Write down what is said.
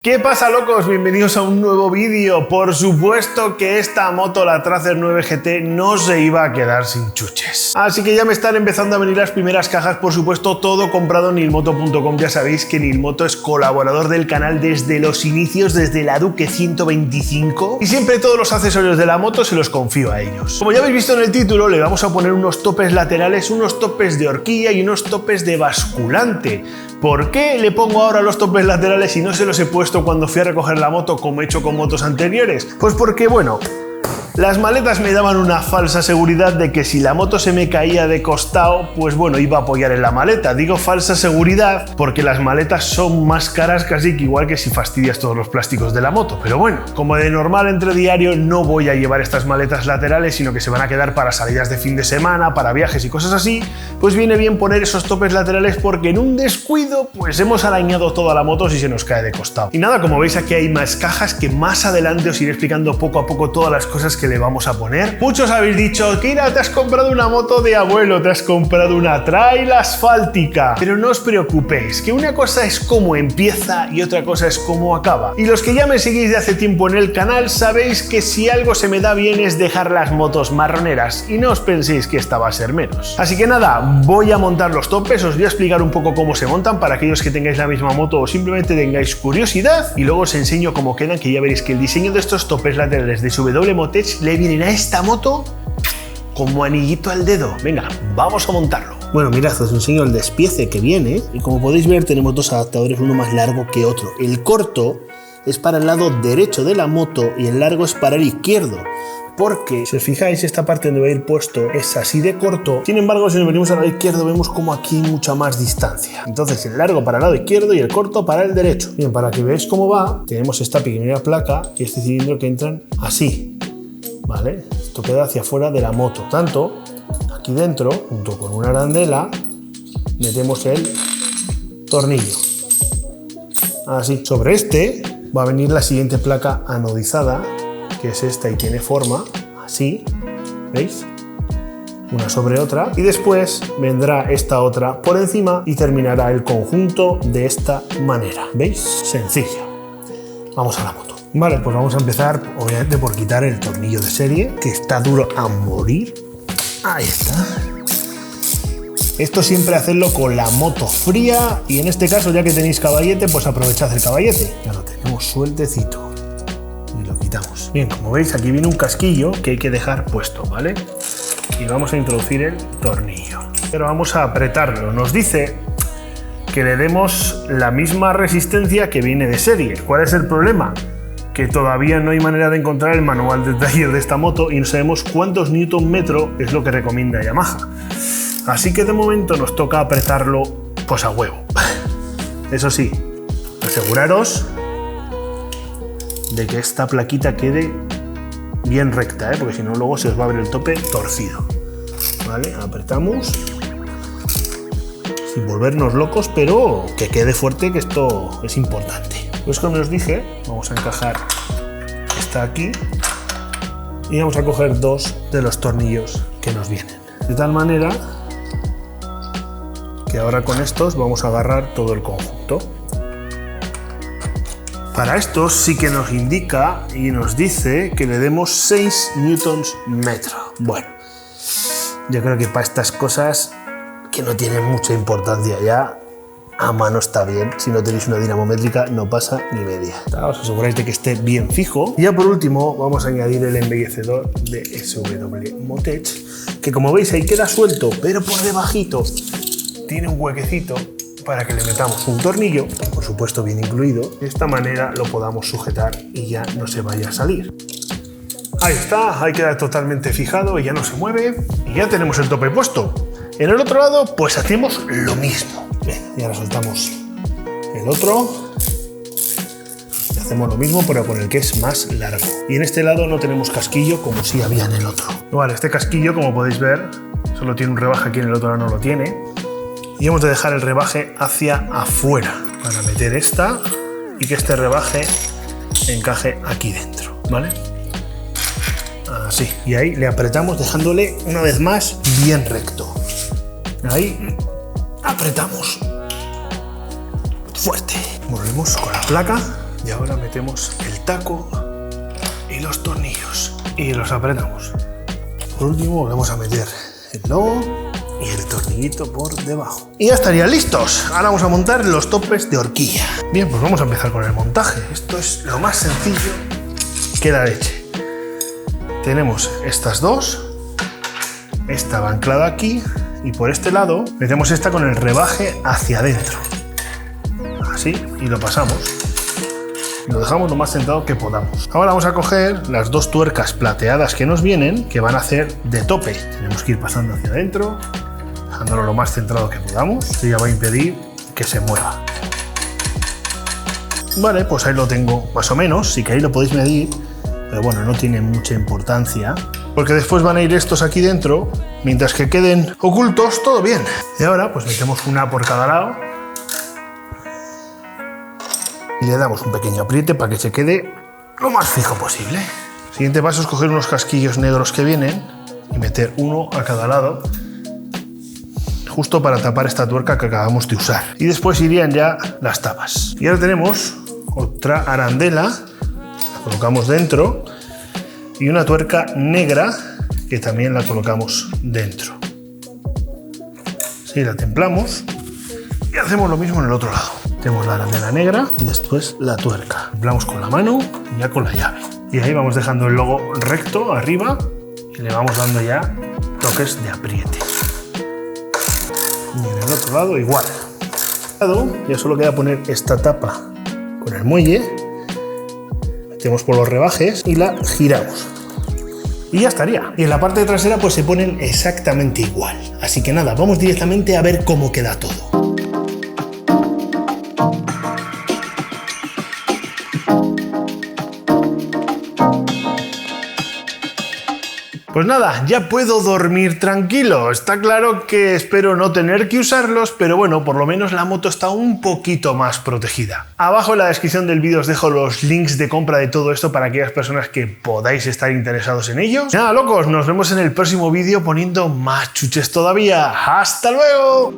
¿Qué pasa, locos? Bienvenidos a un nuevo vídeo. Por supuesto que esta moto, la Tracer 9 GT, no se iba a quedar sin chuches. Así que ya me están empezando a venir las primeras cajas, por supuesto, todo comprado en nilmoto.com. Ya sabéis que Nilmoto es colaborador del canal desde los inicios, desde la Duke 125, y siempre todos los accesorios de la moto se los confío a ellos. Como ya habéis visto en el título, le vamos a poner unos topes laterales, unos topes de horquilla y unos topes de basculante. ¿Por qué le pongo ahora los topes laterales y no se los he puesto cuando fui a recoger la moto como he hecho con motos anteriores? Pues porque, bueno, las maletas me daban una falsa seguridad de que si la moto se me caía de costado, pues bueno, iba a apoyar en la maleta. Digo falsa seguridad porque las maletas son más caras casi que igual que si fastidias todos los plásticos de la moto. Pero bueno, como de normal entre diario no voy a llevar estas maletas laterales, sino que se van a quedar para salidas de fin de semana, para viajes y cosas así, pues viene bien poner esos topes laterales porque en un descuido pues hemos arañado toda la moto si se nos cae de costado. Y nada, como veis aquí hay más cajas que más adelante os iré explicando poco a poco todas las cosas que le vamos a poner. Muchos habéis dicho, Kira, te has comprado una moto de abuelo, te has comprado una trail asfáltica. Pero no os preocupéis, que una cosa es cómo empieza y otra cosa es cómo acaba. Y los que ya me seguís de hace tiempo en el canal sabéis que si algo se me da bien es dejar las motos marroneras, y no os penséis que esta va a ser menos. Así que nada, voy a montar los topes, os voy a explicar un poco cómo se montan para aquellos que tengáis la misma moto o simplemente tengáis curiosidad, y luego os enseño cómo quedan, que ya veréis que el diseño de estos topes laterales de SW Motech le vienen a esta moto como anillito al dedo. Venga, vamos a montarlo. Bueno, mirad, os enseño el despiece que viene, y como podéis ver tenemos dos adaptadores, uno más largo que otro. El corto es para el lado derecho de la moto y el largo es para el izquierdo. Porque, si os fijáis, esta parte donde va a ir puesto es así de corto. Sin embargo, si nos venimos al lado izquierdo, vemos como aquí hay mucha más distancia. Entonces, el largo para el lado izquierdo y el corto para el derecho. Bien, para que veáis cómo va, tenemos esta pequeña placa y este cilindro que entran así. ¿Vale? Esto queda hacia afuera de la moto. Tanto, aquí dentro, junto con una arandela, metemos el tornillo. Así. Sobre este va a venir la siguiente placa anodizada, que es esta y tiene forma así, ¿veis? Una sobre otra, y después vendrá esta otra por encima y terminará el conjunto de esta manera, ¿veis? Sencillo. Vamos a la moto. Vale, pues vamos a empezar obviamente por quitar el tornillo de serie, que está duro a morir. Ahí está. Esto siempre hacerlo con la moto fría, y en este caso, ya que tenéis caballete, pues aprovechad el caballete. Ya lo tenemos sueltecito. Quitamos. Bien, como veis aquí viene un casquillo que hay que dejar puesto, ¿vale? Y vamos a introducir el tornillo. Pero vamos a apretarlo. Nos dice que le demos la misma resistencia que viene de serie. ¿Cuál es el problema? Que todavía no hay manera de encontrar el manual de taller de esta moto y no sabemos cuántos Nm es lo que recomienda Yamaha. Así que de momento nos toca apretarlo pues a huevo. Eso sí, aseguraros de que esta plaquita quede bien recta, porque si no luego se os va a ver el tope torcido. Vale, apretamos sin volvernos locos, pero que quede fuerte, que esto es importante. Pues como os dije, vamos a encajar esta aquí y vamos a coger dos de los tornillos que nos vienen, de tal manera que ahora con estos vamos a agarrar todo el conjunto. Para estos sí que nos indica y nos dice que le demos 6 Nm. Bueno, yo creo que para estas cosas que no tienen mucha importancia ya, a mano está bien. Si no tenéis una dinamométrica no pasa ni media. Os aseguráis de que esté bien fijo. Y ya por último vamos a añadir el embellecedor de SW Motech, que como veis ahí queda suelto, pero por debajito tiene un huequecito para que le metamos un tornillo, por supuesto bien incluido, de esta manera lo podamos sujetar y ya no se vaya a salir. Ahí está, ahí queda totalmente fijado y ya no se mueve, y ya tenemos el tope puesto. En el otro lado pues hacemos lo mismo. Bien, y ahora soltamos el otro y hacemos lo mismo pero con el que es más largo. Y en este lado no tenemos casquillo como sí había en el otro. Vale, este casquillo, como podéis ver, solo tiene un rebaje, aquí en el otro lado no lo tiene. Y hemos de dejar el rebaje hacia afuera para meter esta y que este rebaje encaje aquí dentro, ¿vale? Así. Y ahí le apretamos dejándole una vez más bien recto. Ahí apretamos fuerte. Volvemos con la placa Y ahora metemos el taco y los tornillos y los apretamos. Por último volvemos a meter el logo y el tornillito por debajo. Y ya estarían listos. Ahora vamos a montar los topes de horquilla. Bien, pues vamos a empezar con el montaje. Esto es lo más sencillo que la leche. Tenemos estas dos. Esta va anclada aquí y por este lado metemos esta con el rebaje hacia adentro. Así, y lo pasamos. Y lo dejamos lo más centrado que podamos. Ahora vamos a coger las dos tuercas plateadas que nos vienen, que van a hacer de tope. Tenemos que ir pasando hacia adentro, dejándolo lo más centrado que podamos. Esto ya va a impedir que se mueva. Vale, pues ahí lo tengo más o menos. Sí que ahí lo podéis medir, pero bueno, no tiene mucha importancia, porque después van a ir estos aquí dentro, mientras que queden ocultos, todo bien. Y ahora pues metemos una por cada lado y le damos un pequeño apriete para que se quede lo más fijo posible. El siguiente paso es coger unos casquillos negros que vienen y meter uno a cada lado, justo para tapar esta tuerca que acabamos de usar. Y después irían ya las tapas. Y ahora tenemos otra arandela, la colocamos dentro, y una tuerca negra que también la colocamos dentro. Sí, la templamos y hacemos lo mismo en el otro lado. Tenemos la arandela negra y después la tuerca. Templamos con la mano y ya con la llave. Y ahí vamos dejando el logo recto arriba y le vamos dando ya toques de apriete. Y en el otro lado igual. Ya solo queda poner esta tapa con el muelle. Metemos por los rebajes y la giramos. Y ya estaría. Y en la parte trasera pues se ponen exactamente igual. Así que nada, vamos directamente a ver cómo queda todo. Pues nada, ya puedo dormir tranquilo. Está claro que espero no tener que usarlos, pero bueno, por lo menos la moto está un poquito más protegida. Abajo en la descripción del vídeo os dejo los links de compra de todo esto para aquellas personas que podáis estar interesados en ellos. Nada, locos, nos vemos en el próximo vídeo poniendo más chuches todavía. ¡Hasta luego!